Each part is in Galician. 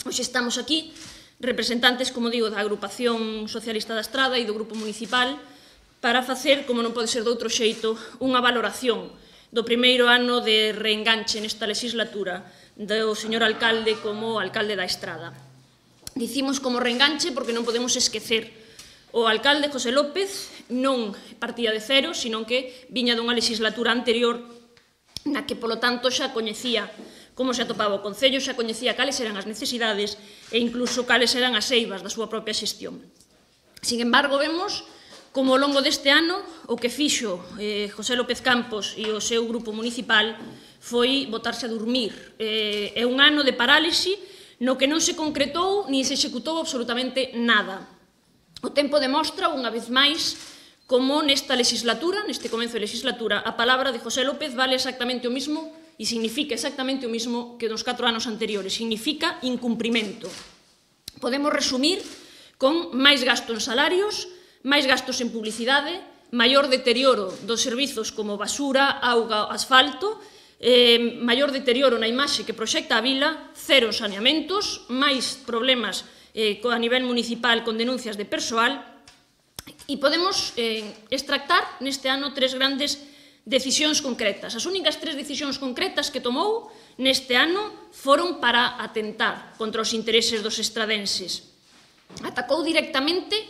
Hoxe estamos aquí, representantes, como digo, da Agrupación Socialista da Estrada e do Grupo Municipal, para facer, como non pode ser de outro xeito, unha valoración do primeiro ano de reenganche nesta legislatura do señor alcalde como alcalde da Estrada. Dicimos como reenganche porque non podemos esquecer o alcalde José López non partía de cero, sino que viña dunha legislatura anterior na que, polo tanto, xa coñecía como se atopaba o Concello, xa coñecía cales eran as necesidades e incluso cales eran as eivas da súa propia xestión. Sin embargo, vemos como ao longo deste ano o que fixo José López Campos e o seu grupo municipal foi botarse a dormir. É un ano de parálise no que non se concretou ni se executou absolutamente nada. O tempo demostra, unha vez máis, como nesta legislatura, neste comenzo de legislatura, a palabra de José López vale exactamente o mismo e significa exactamente o mismo que nos 4 anos anteriores, significa incumprimento. Podemos resumir con máis gasto en salarios, máis gastos en publicidade, maior deterioro dos servizos como basura, auga, asfalto, maior deterioro na imaxe que proxecta a vila, cero saneamentos, máis problemas a nivel municipal con denuncias de persoal, e podemos extractar neste ano 3 grandes decisións concretas. As únicas 3 decisións concretas que tomou neste ano foron para atentar contra os intereses dos estradenses. Atacou directamente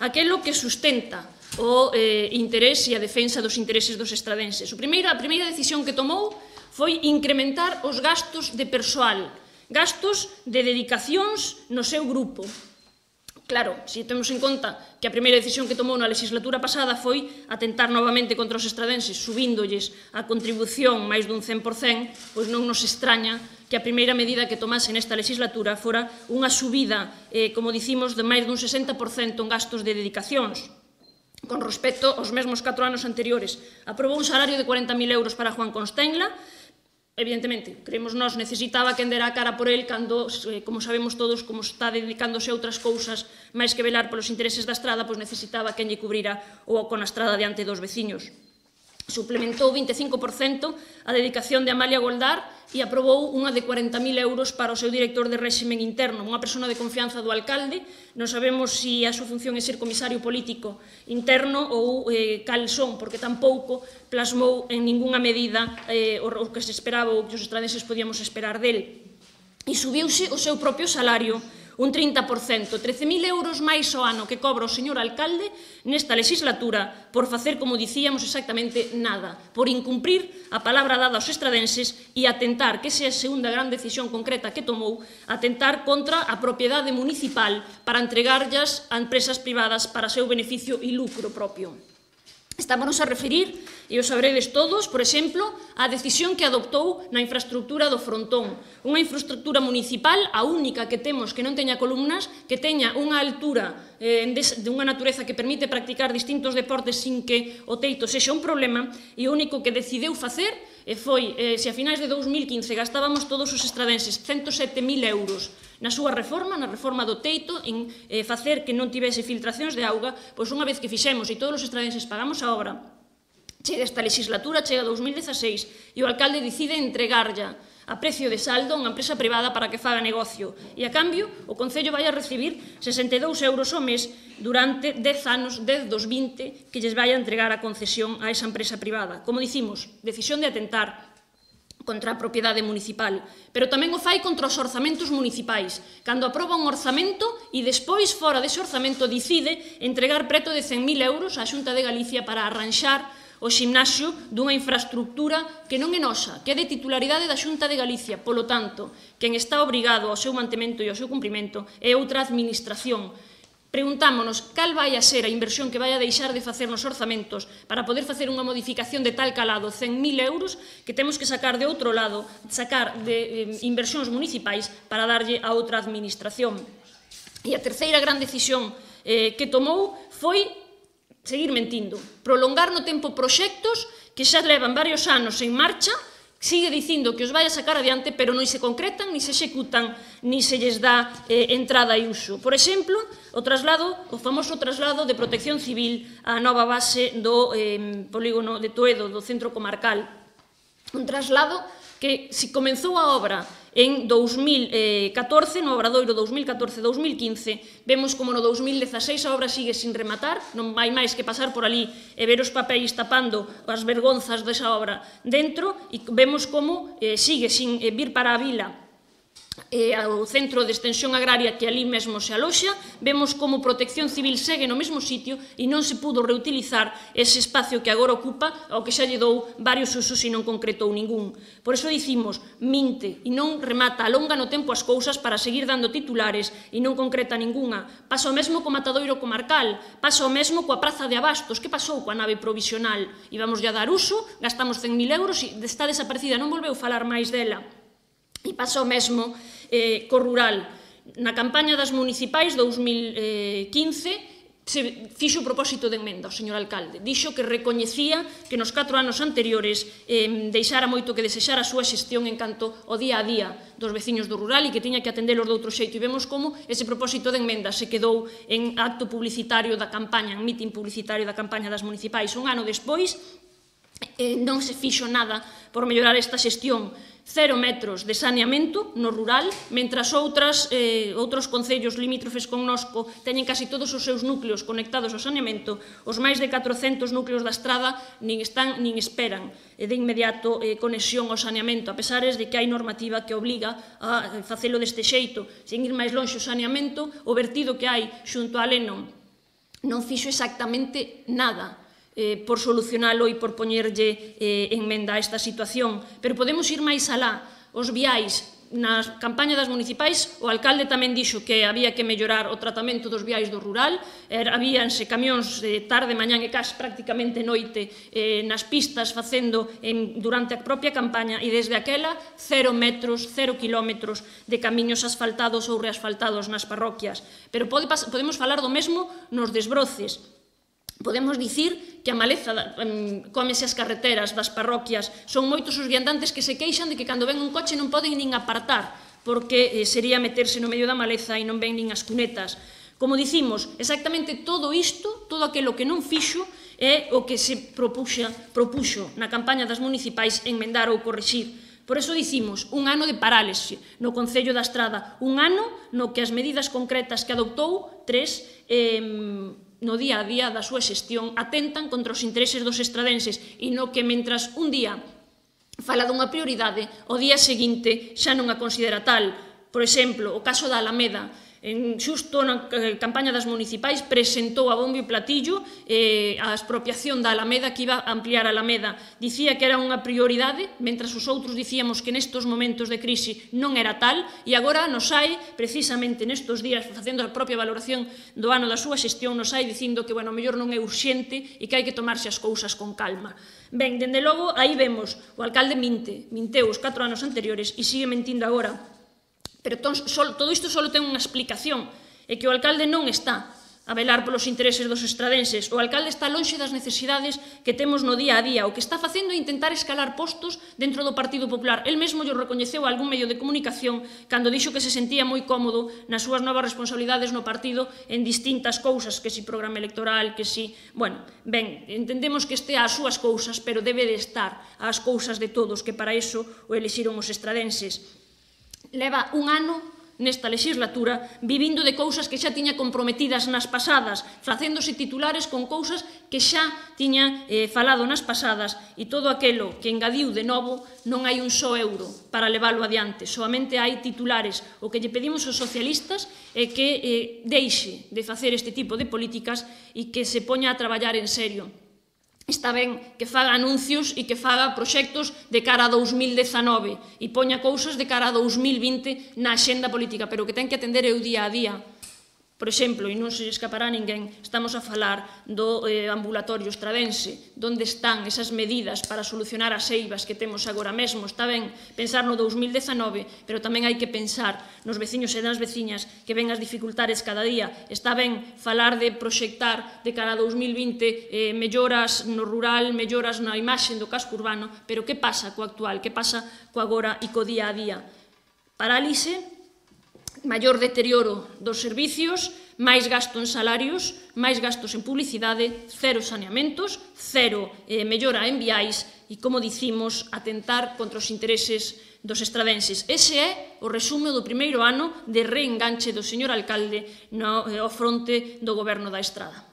aquilo que sustenta o interés e a defensa dos intereses dos estradenses. A primeira decisión que tomou foi incrementar os gastos de persoal, gastos de dedicacións no seu grupo. Claro, se temos en conta que a primeira decisión que tomou na legislatura pasada foi atentar novamente contra os estradenses, subíndolles a contribución máis dun 100%, pois non nos extraña que a primeira medida que tomase nesta legislatura fora unha subida, como dicimos, de máis dun 60% en gastos de dedicacións. Con respecto aos mesmos 4 anos anteriores, aprobou un salario de 40.000 euros para Juan Constenla. Evidentemente, creemos nós, necesitaba quen dera a cara por el cando, como sabemos todos, como está dedicándose a outras cousas máis que velar polos intereses da estrada, pois necesitaba quen lle cubrira o con a estrada diante dos veciños. Suplementou 25% a dedicación de Amalia Goldar e aprobou unha de 40.000 euros para o seu director de réximen interno, unha persona de confianza do alcalde. Non sabemos se a súa función é ser comisario político interno ou cal son, porque tampouco plasmou en ningunha medida o que se esperaba ou que os estradenses podíamos esperar del. E subiuse o seu propio salario un 30%, 13.000 euros máis ao ano que cobra o señor alcalde nesta legislatura por facer, como dicíamos, exactamente nada, por incumprir a palabra dada aos estradenses e atentar, que esa é a segunda gran decisión concreta que tomou, atentar contra a propiedade municipal para entregarllas a empresas privadas para seu beneficio e lucro propio. Estámonos a referir, e o sabredes todos, por exemplo, á decisión que adoptou na infraestructura do frontón. Unha infraestructura municipal, a única que temos que non teña columnas, que teña unha altura de unha natureza que permite practicar distintos deportes sin que o teito sexa un problema, e o único que decideu facer foi, se a finais de 2015 gastábamos todos os estradenses 107.000 euros na súa reforma, na reforma do teito, en facer que non tivese filtracións de auga, pois unha vez que fixemos e todos os estradenses pagamos a obra, chega esta legislatura, chega 2016, e o alcalde decide entregarlla a precio de saldo a unha empresa privada para que faga negocio. E a cambio, o Concello vai a recibir 62 euros ao mes durante 10 anos, 10 dos 20, que lles vai a entregar a concesión a esa empresa privada. Como dicimos, decisión de atentar contra a propiedade municipal, pero tamén o fai contra os orzamentos municipais, cando aproba un orzamento e despois, fora dese orzamento, decide entregar preto de 100.000 euros á Xunta de Galicia para arranxar o ximnasio dunha infraestructura que non é nosa, que é de titularidade da Xunta de Galicia. Polo tanto, quen está obrigado ao seu mantemento e ao seu cumprimento é outra administración. Preguntámonos cal vai a ser a inversión que vai a deixar de facer nos orzamentos para poder facer unha modificación de tal calado, 100.000 euros, que temos que sacar de outro lado, sacar de inversións municipais para darlle a outra administración. E a terceira gran decisión que tomou foi seguir mentindo, prolongar no tempo proxectos que xa levan varios anos en marcha, sigue dicindo que os vai a sacar adiante, pero non se concretan, ni se executan, ni se lles dá entrada e uso. Por exemplo, o famoso traslado de Protección Civil á nova base do polígono de Toedo, do centro comarcal. Un traslado que, se comenzou a obra En 2014, no Obradoiro 2014-2015, vemos como no 2016 a obra sigue sin rematar, non hai máis que pasar por ali e ver os papéis tapando as vergonzas desa obra dentro, e vemos como sigue sin vir para a vila ao centro de extensión agraria que ali mesmo se aloxa. Vemos como Protección Civil segue no mesmo sitio e non se pudo reutilizar ese espacio que agora ocupa, ao que xa lle dou varios usos e non concretou ningún. Por iso dicimos, minte e non remata, alonga no tempo as cousas para seguir dando titulares e non concreta ningunha. Pasa o mesmo co matadoiro comarcal, pasa o mesmo coa praza de Abastos. Que pasou coa nave provisional? Íbamos a dar uso, gastamos 100.000 euros e está desaparecida, non volveu falar máis dela. E pasa o mesmo co rural. Na campaña das municipais 2015 se fixo o propósito de emenda o señor alcalde. Dixo que recoñecía que nos 4 anos anteriores deixara moito que desexar a súa xestión en canto ao día a día dos veciños do rural e que tiña que atendelos de outro xeito. E vemos como ese propósito de emenda se quedou en acto publicitario da campaña, en mitin publicitario da campaña das municipais. Un ano despois non se fixo nada por mellorar esta xestión. 0 metros de saneamento no rural, mentras outros concellos limítrofes connosco teñen casi todos os seus núcleos conectados ao saneamento. Os máis de 400 núcleos da estrada nin están nin esperan de inmediato conexión ao saneamento, a pesar de que hai normativa que obliga a facelo deste xeito. Sen ir máis lonxe o saneamento, o vertido que hai xunto a Lenon non fixo exactamente nada por solucionalo e por poñerlle enmenda a esta situación. Pero podemos ir máis alá. Os viais, na campaña das municipais, o alcalde tamén dixo que había que mellorar o tratamento dos viais do rural. Habíanse camións de tarde, mañán e case prácticamente noite nas pistas facendo durante a propia campaña, e desde aquela 0 metros, 0 kilómetros de camiños asfaltados ou reasfaltados nas parroquias. Pero podemos falar do mesmo nos desbroces. Podemos dicir que a maleza cómese as carreteras das parroquias. Son moitos os viandantes que se queixan de que cando ven un coche non poden nin apartar, porque sería meterse no medio da maleza e non ven nin as cunetas. Como dicimos, exactamente todo isto, todo aquilo que non fixo, é o que se propuxo na campaña das municipais enmendar ou corrixir. Por iso dicimos, un ano de parálise no Concello da Estrada, un ano no que as medidas concretas que adoptou, 3, no día a día da súa xestión atentan contra os intereses dos estradenses e no que, mentras un día fala dunha prioridade, o día seguinte xa non a considera tal. Por exemplo, o caso da Alameda. Xusto na campaña das municipais presentou a bombo e platillo a expropiación da Alameda, que iba a ampliar a Alameda. Dicía que era unha prioridade, mentras os outros dicíamos que nestos momentos de crise non era tal, e agora nos hai, precisamente nestos días, facendo a propia valoración do ano da súa xestión, nos hai dicindo que, bueno, mellor non é urxente e que hai que tomarse as cousas con calma. Ben, dende logo, aí vemos, o alcalde minteu os 4 anos anteriores e sigue mentindo agora. Pero todo isto só ten unha explicación, é que o alcalde non está a velar polos intereses dos estradenses. O alcalde está lonxe das necesidades que temos no día a día. O que está facendo é intentar escalar postos dentro do Partido Popular. El mesmo lle recoñeceu a algún medio de comunicación cando dixo que se sentía moi cómodo nas súas novas responsabilidades no partido en distintas cousas, que si programa electoral, que si... Bueno, ben, entendemos que estea ás súas cousas, pero debe de estar ás cousas de todos, que para iso o elixiron os estradenses. Leva un ano nesta legislatura vivindo de cousas que xa tiña comprometidas nas pasadas, facéndose titulares con cousas que xa tiña falado nas pasadas, e todo aquelo que engadiu de novo non hai un só euro para leválo adiante, soamente hai titulares. O que lle pedimos aos socialistas é que deixe de facer este tipo de políticas e que se poña a traballar en serio. Está ben que faga anuncios e que faga proxectos de cara a 2019 e poña cousas de cara a 2020 na axenda política, pero o que ten que atender é o día a día. Por exemplo, e non se escapará a ninguén, estamos a falar do ambulatorio estradense. Onde están esas medidas para solucionar as eivas que temos agora mesmo? Está ben pensar no 2019, pero tamén hai que pensar nos veciños e nas veciñas que ven as dificultades cada día. Está ben falar de proxectar de cara a 2020 melloras no rural, melloras na imaxe do casco urbano, pero que pasa co actual? Que pasa co agora e co día a día? Parálise, maior deterioro dos servicios, máis gasto en salarios, máis gastos en publicidade, 0 saneamentos, 0 mellora en viais e, como dicimos, atentar contra os intereses dos estradenses. Ese é o resumo do primeiro ano de reenganche do señor alcalde ao fronte do goberno da Estrada.